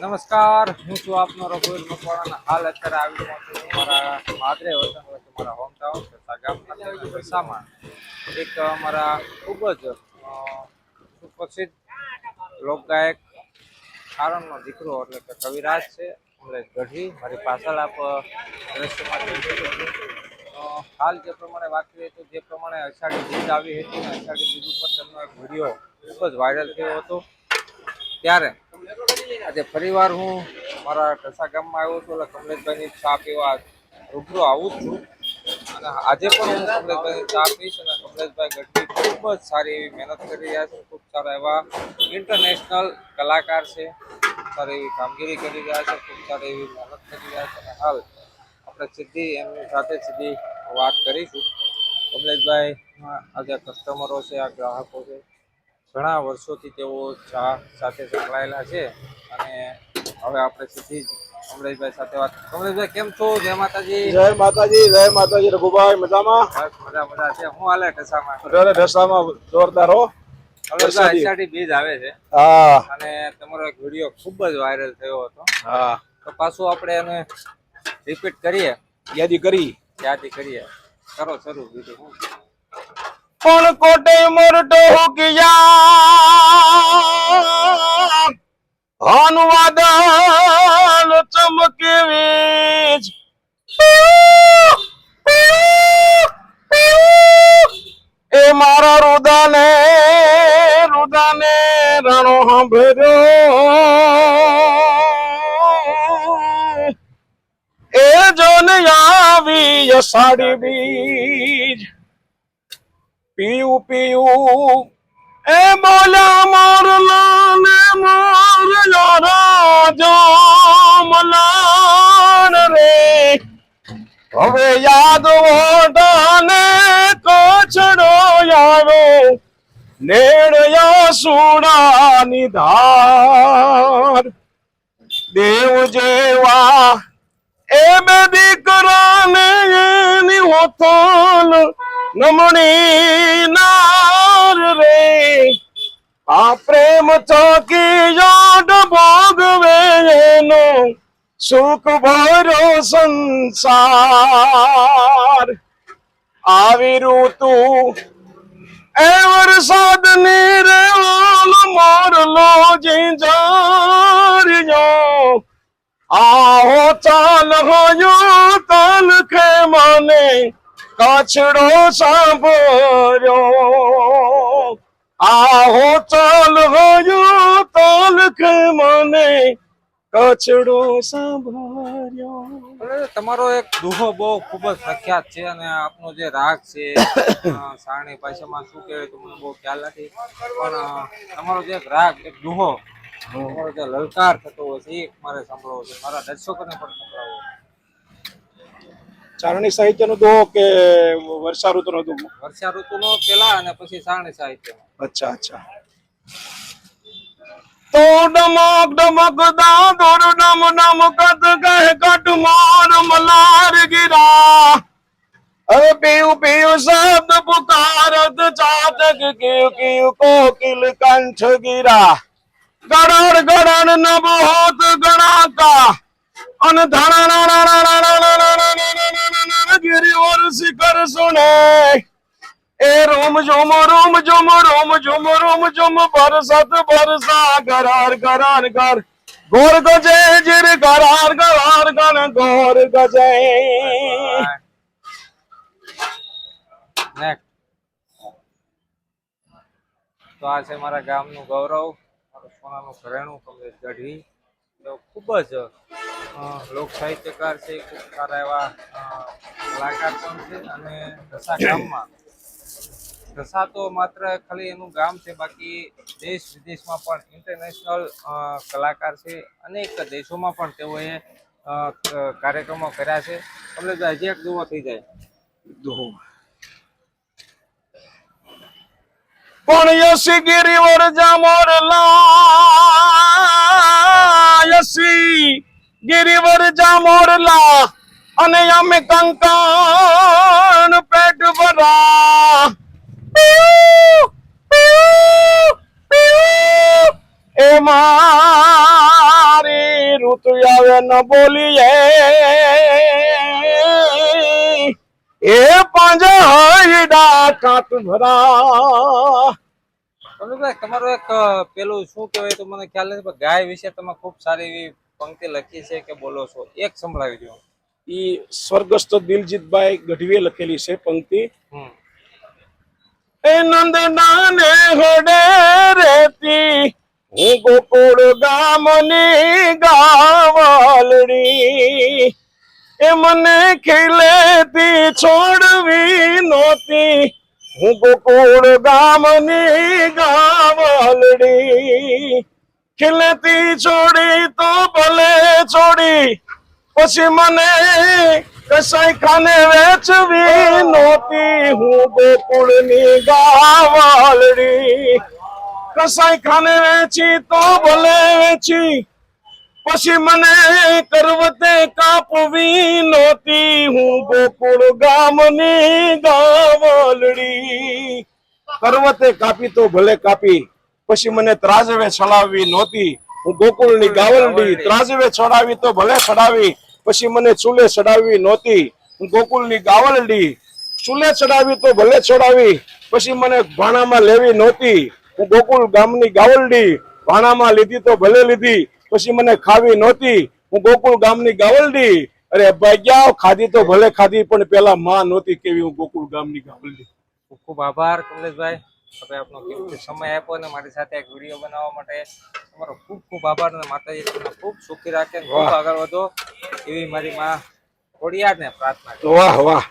નમસ્કાર, હું છું આપનો રઘુવીર મકવાણા. હાલ અત્યારે આવી પહોંચ્યો છું મારા માદરે વતન વચ્ચે મારા હોમટાઉન ગામના ઢસામાં. એક અમારા ખૂબ જ સુપ્રસિદ્ધ લોકગાયક સારણનો દીકરો એટલે કે કવિરાજ છે કમલેશ ગઢવી. મારી પાછળ આપ દ્રશ્યમાં જોઈ શકો છો. હાલ જે પ્રમાણે વાત કરીએ તો જે પ્રમાણે અષાઢી બીજ આવી હતી અને અષાઢી બીજ ઉપર તેમનો એક વિડીયો ખૂબ જ વાયરલ થયો હતો, ત્યારે આજે ફરીવાર હું મારા ઢસા ગામમાં આવ્યો છું. એટલે કમલેશભાઈની ચા પીવા રૂબરૂ આવું જ છું. અને આજે પણ હું કમલેશભાઈની ચા પીશ. અને કમલેશભાઈ ગઢવી ખૂબ જ સારી એવી મહેનત કરી રહ્યા છે. ખૂબ સારા એવા ઇન્ટરનેશનલ કલાકાર છે. સારી એવી કામગીરી કરી રહ્યા છે, ખૂબ સારી એવી મહેનત કરી રહ્યા છે. અને હાલ આપણે સીધી એમની સાથે સીધી વાત કરીશું. કમલેશભાઈ આજે કસ્ટમરો છે, આ ગ્રાહકો છે, ઘણા વર્ષોથી તેઓ ચા સાથે સંકળાયેલા છે. અને હવે આપણે સીધી કમલેશભાઈ સાથે વાત. કમલેશભાઈ કેમ છો? જય માતાજી. જય માતાજી, જય માતાજી. રઘુભાઈ મજામાં? બસ મજા છે. હું હાલે ઢસામાં? ઢસામાં જોરદાર હો. કમલેશભાઈ અષાઢી બીજ આવે છે અને તમારો એક વિડીયો ખૂબ જ વાયરલ થયો હતો. હા, તો પાછું આપણે એને રિપીટ કરીએ, યાદી કરીએ. કરો શરૂ વિડીયો. કોણ કોટે મોરટો કિયા હનુવાદન ચમકે વીજ એ મારા રુદાને રણો સાંભળ્યો એ જોન આવી અષાઢી બીજ પીયું એ બોલ્યા મોરલા ને મોરલા રાજા મલાન રે હવે યાદ ઓઢાને કચડો આવ્યો નેડયા સુડાની ધાર દેવ જેવા એ બે દીકરાને એની હોથલ નમણી નાર રે આ પ્રેમ ચોકી યાદ ભોગવે એનો સુખ ભરો સંસાર આવી ઋતુ એ વરસાદ ની રે મોરલો જીંજાર્યો આહો ચાલ હોયો તલ ખે મને કચડો સાંભળ્યો આહો ચાલ હોયો તલ ખે મને કચડો સાંભળ્યો. તમારો એક દુહો બહુ ખૂબ જ પ્રખ્યાત છે અને આપનો જે રાગ છે સારણી ભાષામાં શું કહેવાય તો મને બહુ ખ્યાલ નથી, પણ તમારો જે એક રાગ, એક દુહો, તમારો જે લલકાર થતો હોય છે એ મારે સાંભળવો છે, મારા દર્શકોને પણ સંભળાવવો. ચારણી સાહિત્ય નો દો કે વર્ષા ઋતુ નો દો? વર્ષા ઋતુનો પેલા અને પછી સારણી સાહિત્ય. અચ્છા. તો ડમક ડમક દાદોર ડમ ડમ કદ કહે કટ માર મલાર ગિરા હવે પીયું શબ્દ પુકારત ચાતક કિયું કોકિલ કંઠ ગિરા ગડડ નભ હોત ગણાકા અને ધણા ગિરી ઓર શિખર સુને એ રોમ જોમ બરસત બરસા ગરાર ગર ગોર ગજે જીર ગરાર ગન ગોર ગજે. તો આ છે મારા ગામનું ગૌરવ, મારું સોનાનું ઘરેણું કમલેશ ગઢવી. તો ખૂબ જ લોક સાહિત્યકાર છે, ખૂબ સારા એવા કલાકાર પણ છે. અને ઢસા ગામમાં, ઢસા તો માત્ર ખાલી એનું ગામ છે, બાકી દેશ વિદેશમાં પણ ઇન્ટરનેશનલ કલાકાર છે. અનેક દેશોમાં પણ તેઓએ કાર્યક્રમો કર્યા છે. કમલેશભાઈ હજી એક દુહો થઈ જાય. પણ યસી ગિરિવર જામોરલા અને અમે કંકણ પેટ ભરા એ મારી ઋતુ આવે ન બોલીએ એ પાંજા હૈડા કાત ભરા. કમલેશભાઈ, તમારું એક પેલું શું કહેવાય તો મને ખ્યાલ નથી, પણ ગાય વિશે તમે ખૂબ સારી એવી પંક્તિ લખી છે કે બોલો છો, એક સંભળાવી દો. ઈ સ્વર્ગસ્થ દિલજીતભાઈ ગઢવીએ લખેલી છે પંક્તિ. એ નંદનાને હડે રેતી હું ગોકુળ ગામની ગાવલડી એ મને ખીલેતી છોડવી નહોતી હું ગોકુળ ગામની ગાવલડી ખીલેતી છોડી તો ભલે છોડી પછી મને કસાઈ ખાને વેચવી નહોતી હું ગોકુળની ગાવલડી કસાઈ ખાને વેચી તો ભલે વેચી પછી મને કરવતે કાપવી નહોતી હું ગોકુળ ગામની ગાવલડી કરવતે કાપી તો ભલે કાપી પછી મને ત્રાજવે ચડાવવી નહોતી હું ગોકુળની ગાવલડી ત્રાજવે ચડાવી તો ભલે ચડાવી પછી મને ચૂલે ચડાવવી નહોતી હું ગોકુળની ગાવલડી ચૂલે ચડાવી તો ભલે ચડાવી પછી મને ભાણામાં લેવી નહોતી હું ગોકુળ ગામની ગાવલડી ભાણામાં લીધી તો ભલે લીધી પછી મને ખાવી નહોતી હું ગોકુળ ગામની ગાવલડી અરે ભાગ્યા ખાધી તો ભલે ખાધી પણ પેલા માં નહોતી કેવી હું ગોકુળ ગામની ગાવલડી. ખૂબ ખૂબ આભાર કમલેશભાઈ, તમે આપનો કિંમતી સમય આપ્યો અને મારી સાથે એક વિડીયો બનાવવા માટે તમારો ખૂબ ખૂબ આભાર. અને માતાજી તમને ખૂબ સુખી રાખે, ખૂબ આગળ વધો એવી મારી માં ખોડિયારને પ્રાર્થના કરું. વાહ વાહ.